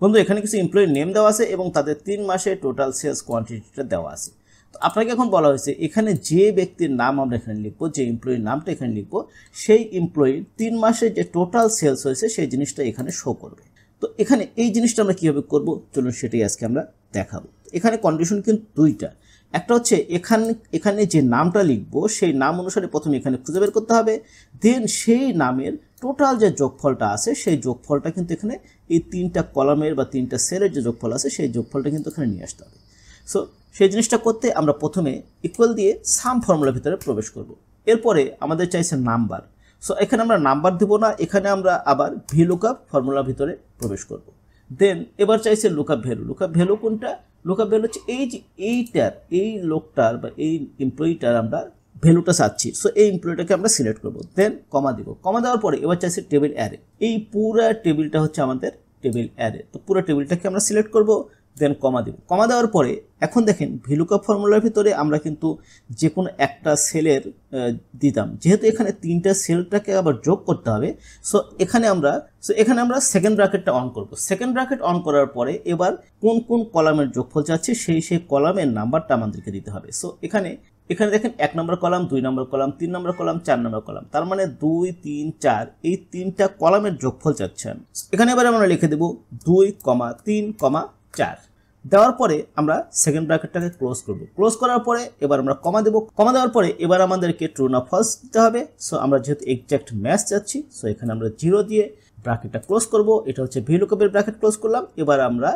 বন্ধু এখানে কিছু এমপ্লয়ি নেম দেওয়া আছে এবং তাদের 3 মাসে টোটাল সেলস কোয়ান্টিটিটা দেওয়া আছে। তো আপনাকে এখন বলা হয়েছে এখানে যে ব্যক্তির নাম আমরা এখানে লিখবো, যে এমপ্লয়ির নামটা এখানে লিখবো, সেই এমপ্লয়ির 3 মাসে যে টোটাল সেলস হয়েছে সেই জিনিসটা এখানে শো করবে। তো এখানে এই জিনিসটা আমরা কীভাবে করবো, চলুন সেটাই আজকে আমরা দেখাবো। এখানে কন্ডিশন কিন্তু দুইটা। একটা হচ্ছে এখানে যে নামটা লিখবো সেই নাম অনুসারে প্রথমে এখানে খুঁজে বের করতে হবে, দেন সেই নামের টোটাল যে যোগফলটা আছে সেই যোগফলটা কিন্তু এখানে এই 3টা কলামের বা 3টা সেলের যে যোগফল আছে সেই যোগফলটা কিন্তু এখানে নিয়ে আসতে হবে। সো সেই জিনিসটা করতে আমরা প্রথমে ইকুয়াল দিয়ে সাম ফর্মুলার ভিতরে প্রবেশ করব। এরপরে আমাদের চাইছে নাম্বার। সো এখানে আমরা নাম্বার দেবো না, এখানে আমরা আবার ভিলুকআপ ফর্মুলার ভিতরে প্রবেশ করব। দেন এবার চাইছে লুকআপ ভ্যালু। লুকআপ ভ্যালু কোনটা? লুকআপ ভ্যালু হচ্ছে এই যে এই লোকটার বা এই এমপ্লয়িটার আমরা ভ্যালুটা চাচ্ছি। সো এই এমপ্লয়িটাকে আমরা সিলেক্ট করব, দেন কমা দিব। কমা দেওয়ার পরে এবার চাইছে টেবিল অ্যারে। এই পুরো টেবিলটা হচ্ছে আমাদের টেবিল অ্যারে। তো পুরো টেবিলটাকে আমরা সিলেক্ট করব, দেন কমা দিব। কমা দেওয়ার পরে এখন দেখেন ভিলুকআপ ফর্মুলার ভিতরে আমরা কিন্তু যে কোনো একটা সেলের দিতাম, যেহেতু এখানে 3টা সেলটাকে আবার যোগ করতে হবে। সো এখানে আমরা সেকেন্ড ব্র্যাকেটটা অন করব। সেকেন্ড ব্র্যাকেট অন করার পরে এবার কোন কোন কলামের যোগফল চাচ্ছি সেই কলামের নাম্বারটা আমাদেরকে দিতে হবে। সো এখানে দেখেন 1 নম্বর কলাম, 2 নম্বর কলাম, 3 নম্বর কলাম, 4 নম্বর কলাম, তার মানে 2, 3, 4 এই 3টা কলামের যোগফল চাচ্ছেন। এখানে এবার আমরা লিখে দেব 2, 3, 4। দেওয়ার পরে আমরা সেকেন্ড ব্র্যাকেটটাকে ক্লোজ করব। ক্লোজ করার পরে এবার আমরা কমা দেব। কমা দেওয়ার পরে এবার আমাদেরকে ট্রু না ফলস দিতে হবে। সো আমরা যেহেতু এক্সাক্ট ম্যাচ চাচ্ছি, সো এখানে আমরা 0 দিয়ে ব্র্যাকেটটা ক্লোজ করব। এটা হচ্ছে ভিলুকআপের ব্র্যাকেট ক্লোজ করলাম। এবার আমরা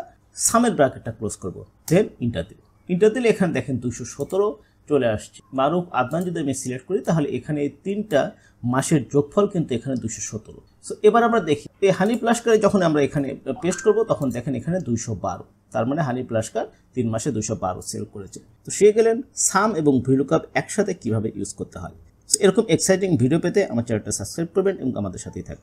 সামের ব্র্যাকেটটা ক্লোজ করব, দেন ইন্টার দেব। ইন্টার দিলে এখানে দেখেন 217 চলে আসছে। মারুফ আদনান যদি আমি সিলেক্ট করি তাহলে এখানে এই 3টা মাসের যোগফল কিন্তু এখানে 217। সো এবার আমরা দেখি এই হানি প্লাসকারে যখন আমরা এখানে পেস্ট করব তখন দেখেন এখানে 212, তার মানে হানি প্লাসকার 3 মাসে 212 সেল করেছে। তো সে গেলেন সাম এবং ভিলুকআপ একসাথে কিভাবে ইউজ করতে হয়। এরকম এক্সাইটিং ভিডিও পেতে আমার চ্যানেলটা সাবস্ক্রাইব করবেন এবং আমাদের সাথেই থাকবেন।